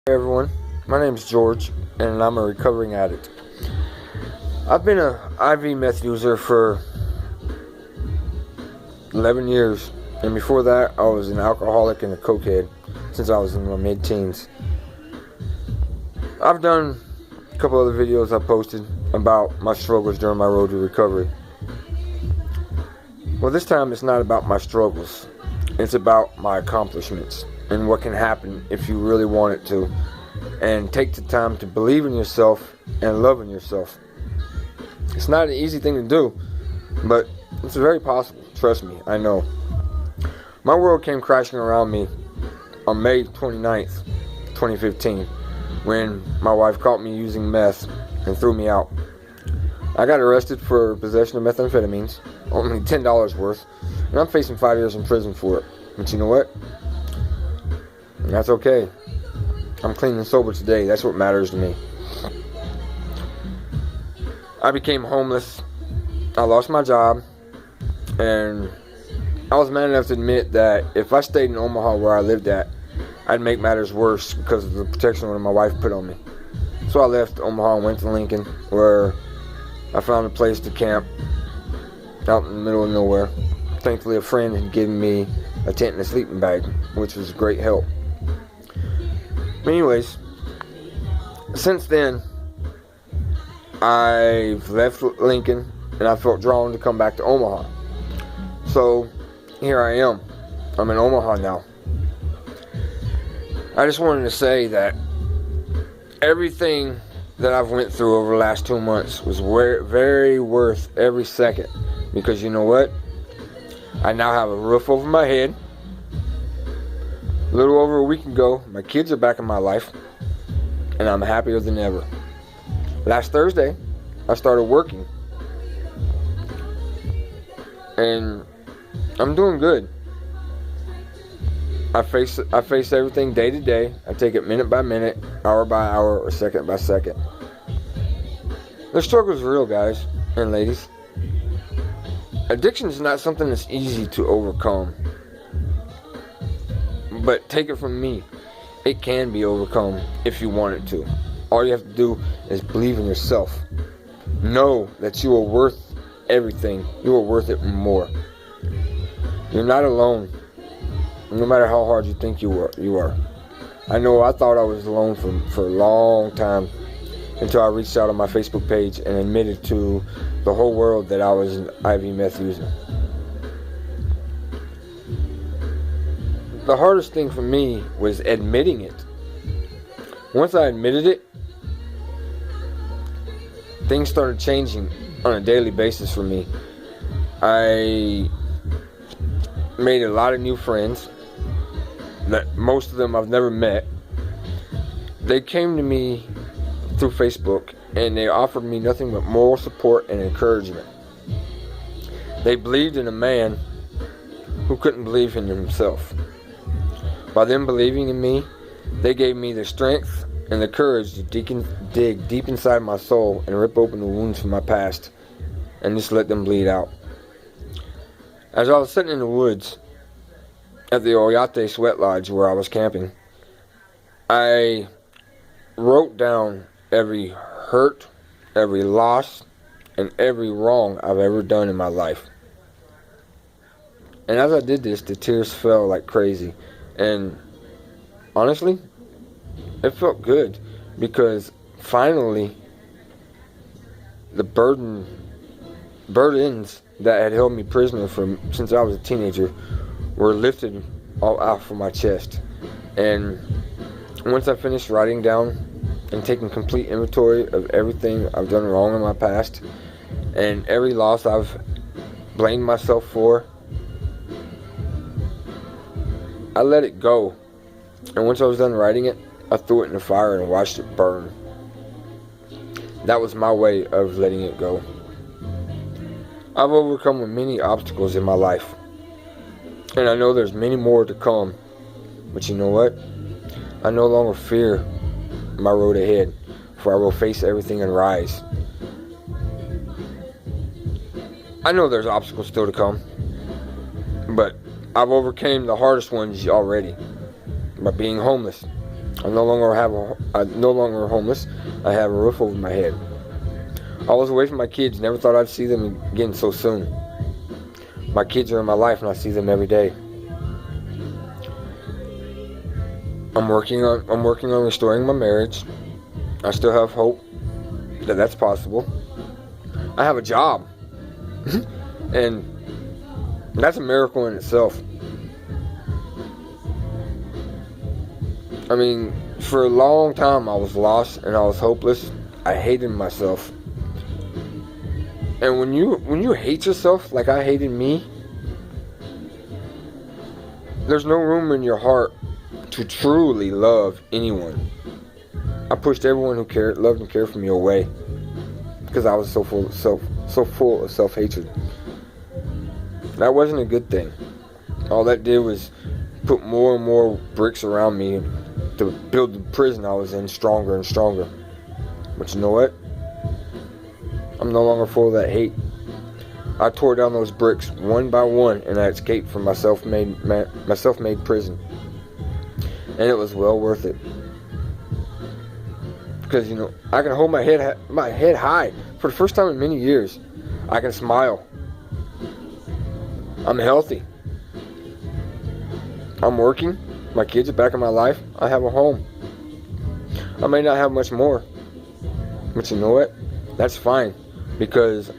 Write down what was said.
Hey everyone, my name is George and I'm a recovering addict. I've been an IV meth user for 11 years, and before that I was an alcoholic and a cokehead since I was in my mid-teens. I've done a couple other videos I posted about my struggles during my road to recovery. Well, this time it's not about my struggles, it's about my accomplishments and what can happen if you really want it to, and take the time to believe in yourself and love in yourself. It's not an easy thing to do, but it's very possible. Trust me, I know. My world came crashing around me on May 29th, 2015, when my wife caught me using meth and threw me out. I got arrested for possession of methamphetamines, only $10 worth, and I'm facing 5 years in prison for it. But you know what? That's okay. I'm clean and sober today. That's what matters to me. I became homeless. I lost my job. And I was man enough to admit that if I stayed in Omaha where I lived at, I'd make matters worse because of the protection that my wife put on me. So I left Omaha and went to Lincoln, where I found a place to camp out in the middle of nowhere. Thankfully, a friend had given me a tent and a sleeping bag, which was a great help. Anyways, since then, I've left Lincoln and I felt drawn to come back to Omaha. So here I am. I'm in Omaha now. I just wanted to say that everything that I've went through over the last 2 months was very worth every second, because you know what? I now have a roof over my head. A little over a week ago, my kids are back in my life, and I'm happier than ever. Last Thursday, I started working, and I'm doing good. I face everything day to day. I take it minute by minute, hour by hour, or second by second. The struggle is real, guys and ladies. Addiction is not something that's easy to overcome. But take it from me, it can be overcome if you want it to. All you have to do is believe in yourself. Know that you are worth everything. You are worth it more. You're not alone, no matter how hard you think you are. I know I thought I was alone for a long time, until I reached out on my Facebook page and admitted to the whole world that I was an IV meth user. The hardest thing for me was admitting it. Once I admitted it, things started changing on a daily basis for me. I made a lot of new friends, that most of them I've never met. They came to me through Facebook and they offered me nothing but moral support and encouragement. They believed in a man who couldn't believe in himself. By them believing in me, they gave me the strength and the courage to dig deep inside my soul and rip open the wounds from my past and just let them bleed out. As I was sitting in the woods at the Oyate Sweat Lodge where I was camping, I wrote down every hurt, every loss, and every wrong I've ever done in my life. And as I did this, the tears fell like crazy. And honestly, it felt good, because finally the burdens that had held me prisoner since I was a teenager were lifted all out from my chest. And once I finished writing down and taking complete inventory of everything I've done wrong in my past and every loss I've blamed myself for, I let it go. And once I was done writing it, I threw it in the fire and watched it burn. That was my way of letting it go. I've overcome many obstacles in my life, and I know there's many more to come. But you know what? I no longer fear my road ahead, for I will face everything and rise. I know there's obstacles still to come, but I've overcame the hardest ones already by being homeless. I'm no longer homeless. I have a roof over my head. I was away from my kids. Never thought I'd see them again so soon. My kids are in my life, and I see them every day. I'm working on restoring my marriage. I still have hope that that's possible. I have a job, and that's a miracle in itself. I mean, for a long time I was lost and I was hopeless. I hated myself. And when you hate yourself like I hated me, there's no room in your heart to truly love anyone. I pushed everyone who loved and cared for me away because I was so full of self-hatred. That wasn't a good thing. All that did was put more and more bricks around me to build the prison I was in stronger and stronger. But you know what? I'm no longer full of that hate. I tore down those bricks one by one, and I escaped from my self-made prison. And it was well worth it. Because, you know, I can hold my head high for the first time in many years. I can smile. I'm healthy. I'm working. My kids are back in my life. I have a home. I may not have much more. But you know what? That's fine. Because